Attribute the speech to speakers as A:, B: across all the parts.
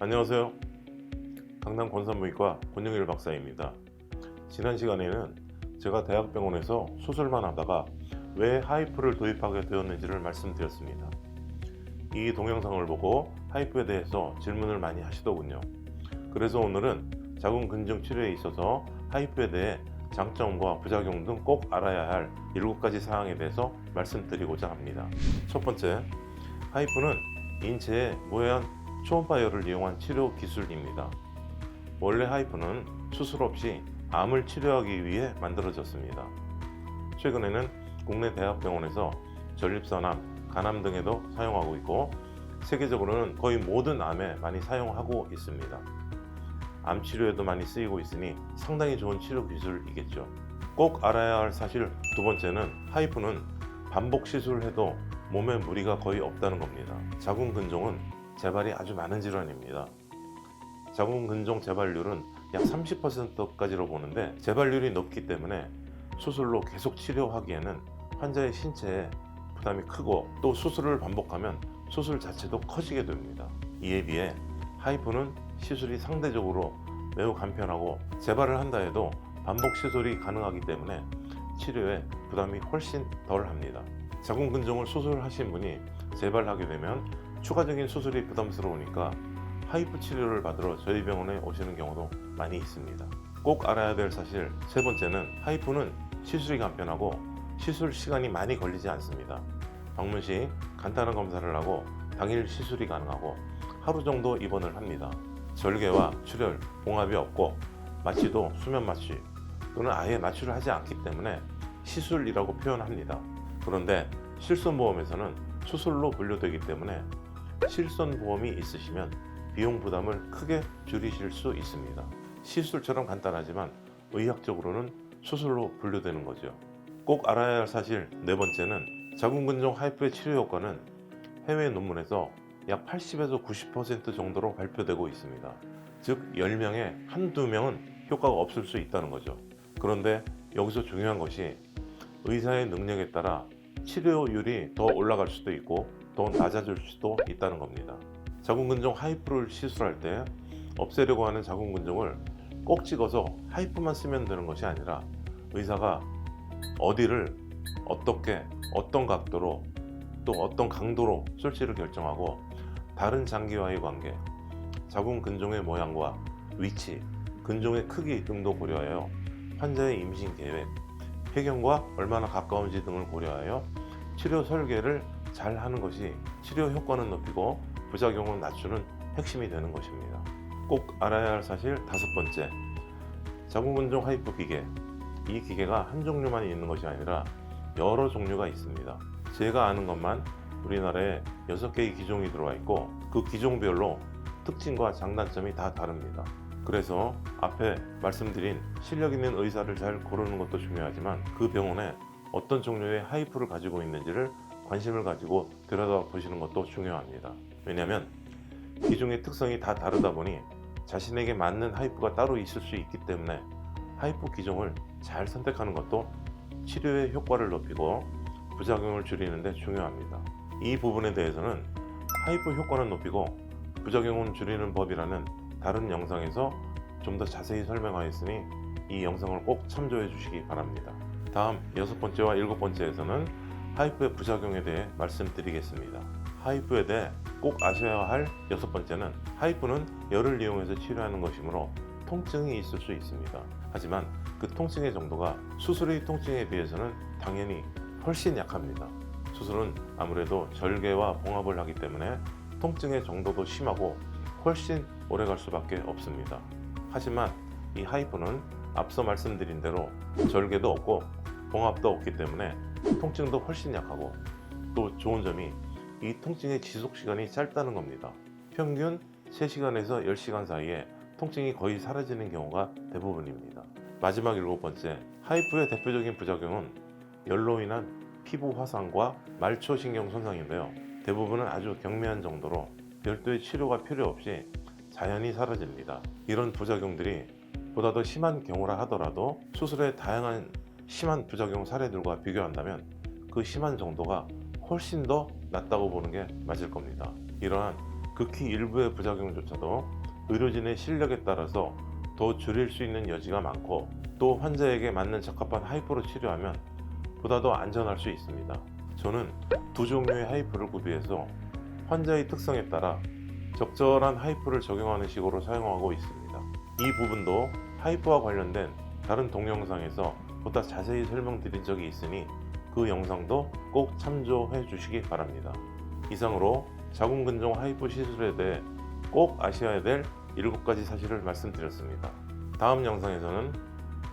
A: 안녕하세요. 강남 권산부인과 권영일 박사입니다. 지난 시간에는 제가 대학병원에서 수술만 하다가 왜 하이프를 도입하게 되었는지를 말씀드렸습니다. 이 동영상을 보고 하이프에 대해서 질문을 많이 하시더군요. 그래서 오늘은 자궁근종 치료에 있어서 하이프에 대해 장점과 부작용 등 꼭 알아야 할 7가지 사항에 대해서 말씀드리고자 합니다. 첫 번째, 하이프는 인체의 무해한 초음파열을 이용한 치료 기술입니다. 원래 하이프는 수술 없이 암을 치료하기 위해 만들어졌습니다. 최근에는 국내 대학병원에서 전립선암, 간암 등에도 사용하고 있고 세계적으로는 거의 모든 암에 많이 사용하고 있습니다. 암 치료에도 많이 쓰이고 있으니 상당히 좋은 치료 기술이겠죠. 꼭 알아야 할 사실 두 번째는 하이프는 반복 시술해도 몸에 무리가 거의 없다는 겁니다. 자궁근종은 재발이 아주 많은 질환입니다. 자궁근종 재발률은 약 30%까지로 보는데 재발률이 높기 때문에 수술로 계속 치료하기에는 환자의 신체에 부담이 크고 또 수술을 반복하면 수술 자체도 커지게 됩니다. 이에 비해 하이프는 시술이 상대적으로 매우 간편하고 재발을 한다 해도 반복 시술이 가능하기 때문에 치료에 부담이 훨씬 덜 합니다. 자궁근종을 수술하신 분이 재발하게 되면 추가적인 수술이 부담스러우니까 하이프 치료를 받으러 저희 병원에 오시는 경우도 많이 있습니다. 꼭 알아야 될 사실 세 번째는 하이프는 시술이 간편하고 시술 시간이 많이 걸리지 않습니다. 방문 시 간단한 검사를 하고 당일 시술이 가능하고 하루 정도 입원을 합니다. 절개와 출혈, 봉합이 없고 마취도 수면 마취 또는 아예 마취를 하지 않기 때문에 시술이라고 표현합니다. 그런데 실손보험에서는 수술로 분류되기 때문에 실손보험이 있으시면 비용 부담을 크게 줄이실 수 있습니다. 시술처럼 간단하지만 의학적으로는 수술로 분류되는 거죠. 꼭 알아야 할 사실 네 번째는 자궁근종 하이프의 치료 효과는 해외 논문에서 약 80에서 90% 정도로 발표되고 있습니다. 즉 10명에 한두 명은 효과가 없을 수 있다는 거죠. 그런데 여기서 중요한 것이 의사의 능력에 따라 치료율이 더 올라갈 수도 있고 더 낮아질 수도 있다는 겁니다. 자궁근종 하이프를 시술할 때 없애려고 하는 자궁근종을 꼭 찍어서 하이프만 쓰면 되는 것이 아니라 의사가 어디를 어떻게 어떤 각도로 또 어떤 강도로 쏠지를 결정하고 다른 장기와의 관계, 자궁근종의 모양과 위치, 근종의 크기 등도 고려하여 환자의 임신 계획, 폐경과 얼마나 가까운지 등을 고려하여 치료 설계를 잘 하는 것이 치료 효과는 높이고 부작용을 낮추는 핵심이 되는 것입니다. 꼭 알아야 할 사실 다섯 번째, 자궁근종 하이프 기계. 이 기계가 한 종류만 있는 것이 아니라 여러 종류가 있습니다. 제가 아는 것만 우리나라에 6개의 기종이 들어와 있고 그 기종별로 특징과 장단점이 다 다릅니다. 그래서 앞에 말씀드린 실력 있는 의사를 잘 고르는 것도 중요하지만 그 병원에 어떤 종류의 하이프를 가지고 있는지를 관심을 가지고 들여다보시는 것도 중요합니다. 왜냐하면 기종의 특성이 다 다르다 보니 자신에게 맞는 하이프가 따로 있을 수 있기 때문에 하이프 기종을 잘 선택하는 것도 치료의 효과를 높이고 부작용을 줄이는 데 중요합니다. 이 부분에 대해서는 하이프 효과는 높이고 부작용은 줄이는 법이라는 다른 영상에서 좀 더 자세히 설명하였으니 이 영상을 꼭 참조해 주시기 바랍니다. 다음 6번째와 7번째에서는 하이프의 부작용에 대해 말씀드리겠습니다. 하이프에 대해 꼭 아셔야 할 6번째는 하이프는 열을 이용해서 치료하는 것이므로 통증이 있을 수 있습니다. 하지만 그 통증의 정도가 수술의 통증에 비해서는 당연히 훨씬 약합니다. 수술은 아무래도 절개와 봉합을 하기 때문에 통증의 정도도 심하고 훨씬 오래 갈 수밖에 없습니다. 하지만 이 하이프는 앞서 말씀드린 대로 절개도 없고 봉합도 없기 때문에 통증도 훨씬 약하고 또 좋은 점이 이 통증의 지속 시간이 짧다는 겁니다. 평균 3시간에서 10시간 사이에 통증이 거의 사라지는 경우가 대부분입니다. 마지막 7번째, 하이프의 대표적인 부작용은 열로 인한 피부 화상과 말초신경 손상인데요. 대부분은 아주 경미한 정도로 별도의 치료가 필요 없이 자연히 사라집니다. 이런 부작용들이 보다 더 심한 경우라 하더라도 수술의 다양한 심한 부작용 사례들과 비교한다면 그 심한 정도가 훨씬 더 낫다고 보는 게 맞을 겁니다. 이러한 극히 일부의 부작용조차도 의료진의 실력에 따라서 더 줄일 수 있는 여지가 많고, 또 환자에게 맞는 적합한 하이프로 치료하면 보다 더 안전할 수 있습니다. 저는 두 종류의 하이프를 구비해서 환자의 특성에 따라 적절한 하이프를 적용하는 식으로 사용하고 있습니다. 이 부분도 하이프와 관련된 다른 동영상에서 보다 자세히 설명드린 적이 있으니 그 영상도 꼭 참조해 주시기 바랍니다. 이상으로 자궁근종 하이프 시술에 대해 꼭 아셔야 될 7가지 사실을 말씀드렸습니다. 다음 영상에서는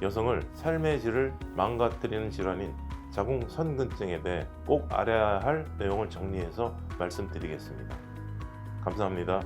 A: 여성을 삶의 질을 망가뜨리는 질환인 자궁선근증에 대해 꼭 알아야 할 내용을 정리해서 말씀드리겠습니다. 감사합니다.